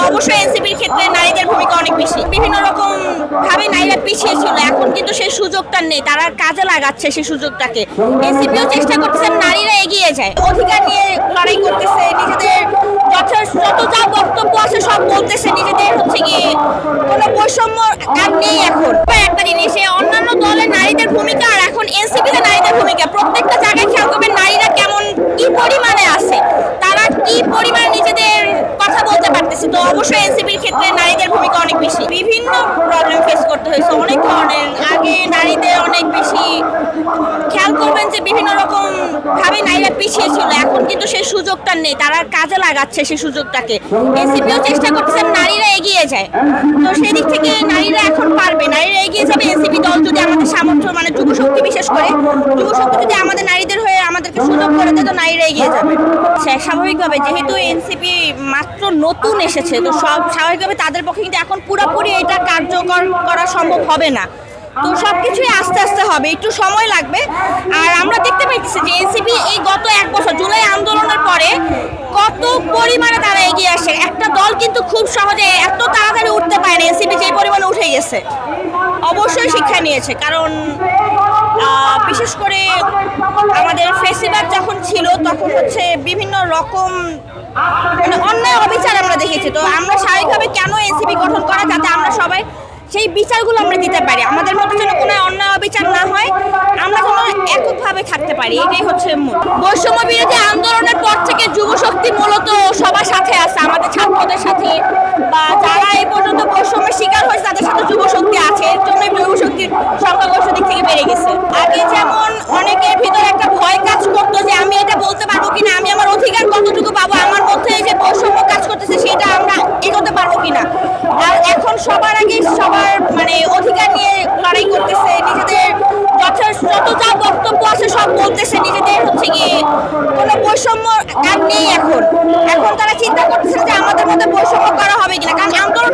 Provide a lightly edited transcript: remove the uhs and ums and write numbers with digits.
অবশ্যই এনসিপির ক্ষেত্রে নারীদের ভূমিকা অনেক বেশি। বিভিন্ন রকম ভাবে নারীরা পিছিয়ে ছিল, এখন কিন্তু সেই সুযোগটা নেই, তারা কাজে লাগাচ্ছে সেই সুযোগটাকে। এনসিপিও চেষ্টা করতেছে নারীরা এগিয়ে যায়, অধিকার নিয়ে লড়াই করতেছে, নিজেদের যত যা বক্তব্য আছে সব বলতেছে, নিজেদের হচ্ছে গিয়ে কোনো বৈষম্য আর নেই এখন। একটা জিনিস, অন্যান্য দলের নারীদের ভূমিকা আর এখন এনসিপিতে নারীদের ভূমিকা, প্রত্যেকটা জায়গায় খেয়াল করবেন নারীরা কেমন কি পরিমাণে আছে, তারা কি পরিমাণে নিজেদের কথা বলতে পারতেছে। তো অবশ্যই এনসিপির ক্ষেত্রে নারীদের ভূমিকা অনেক বেশি। বিভিন্ন প্রবলেম ফেস করতে হয়েছে অনেক ধরনের। আগে নারীদের অনেক বেশি খেয়াল করবেন যে বিভিন্ন রকম ভাবে নারীরা পিছিয়ে ছিল, এখন কিন্তু সেই সুযোগটা নেই, তারা কাজে লাগাচ্ছে সেই সুযোগটাকে। এনসিপিও চেষ্টা করতেছে নারীরা এগিয়ে যায়, তো সেই দিক থেকে নারীরা এখন পারবে, নারীরা এগিয়ে যাবে। এনসিপি দল যদি আমাদের সামর্থ্য মানে যুবশক্তি, বিশেষ করে যুবশক্তি যদি আমাদের নারীদের হয়ে আমাদেরকে সুযোগ করে দেয়, তো নারীরা এগিয়ে যাবে। স্বাভাবিকভাবে যেহেতু এনসিপি মাত্র নতুন এসেছে, তো স্বাভাবিকভাবে তাদের পক্ষে কিন্তু এখন পুরোপুরি এটা কার্যকর করা সম্ভব হবে না। তো সবকিছুই আস্তে আস্তে হবে, একটু সময় লাগবে। আর আমরা দেখতে পাইতেছি যে এনসিপি এই গত 1 বছর জুলাই আন্দোলনের পরে কত পরিমাণে তারা এগিয়ে আসে। একটা দল কিন্তু খুব সহজে এত তাড়াতাড়ি উঠতে পারে না, এনসিপি যে পরিমাণে উঠে গেছে অবশ্যই শিক্ষা নিয়েছে। কারণ বিশেষ করে আমাদের ফেসিবাদ যখন ছিল, তখন হচ্ছে বিভিন্ন রকম মানে অন্যায় অবিচার আমরা দেখেছি। তো আমরা স্বাভাবিকভাবে কেন এনসিপি গঠন করা, যাতে আমরা সবাই সেই বিচারগুলো আমরা দিতে পারি, আমাদের মধ্যে যেন কোনো অন্যায় অবিচার না হয়, আমরা যেন এককভাবে থাকতে পারি, এটাই হচ্ছে মূল। বৈষম্য বিরোধী আন্দোলনের পর থেকে যুবশক্তি মূলত সবার সাথে আছে, আমাদের ছাত্রদের সাথে, বা যারা এই পর্যন্ত বৈষম্যের শিকার হয়েছে তাদের সাথে যুবশক্তি আছে। এর জন্য যুবশক্তির সংখ্যাগরিষ্ঠ দিক থেকে বেড়ে গেছে। আগে যেমন অনেকের ভিতরে একটা ভয় কাজ করতো যে আমি এটা বলতে পারবো কিনা, আমি আমার অধিকার কতটুকু পাবো, আমার মধ্যে যে বৈষম্য কাজ করতেছে সেটা আমরা এগোতে পারবো কিনা। আর এখন সবার আগে সবার মানে অধিকার নিয়ে লড়াই করতেছে, নিজেদের যত যা বক্তব্য আছে সব বলতেছে, নিজেদের হচ্ছে গিয়ে কোনো বৈষম্য আর নেই এখন। তারা চিন্তা করতেছে যে আমাদের মধ্যে বৈষম্য করা হবে কিনা, কারণ আন্দোলন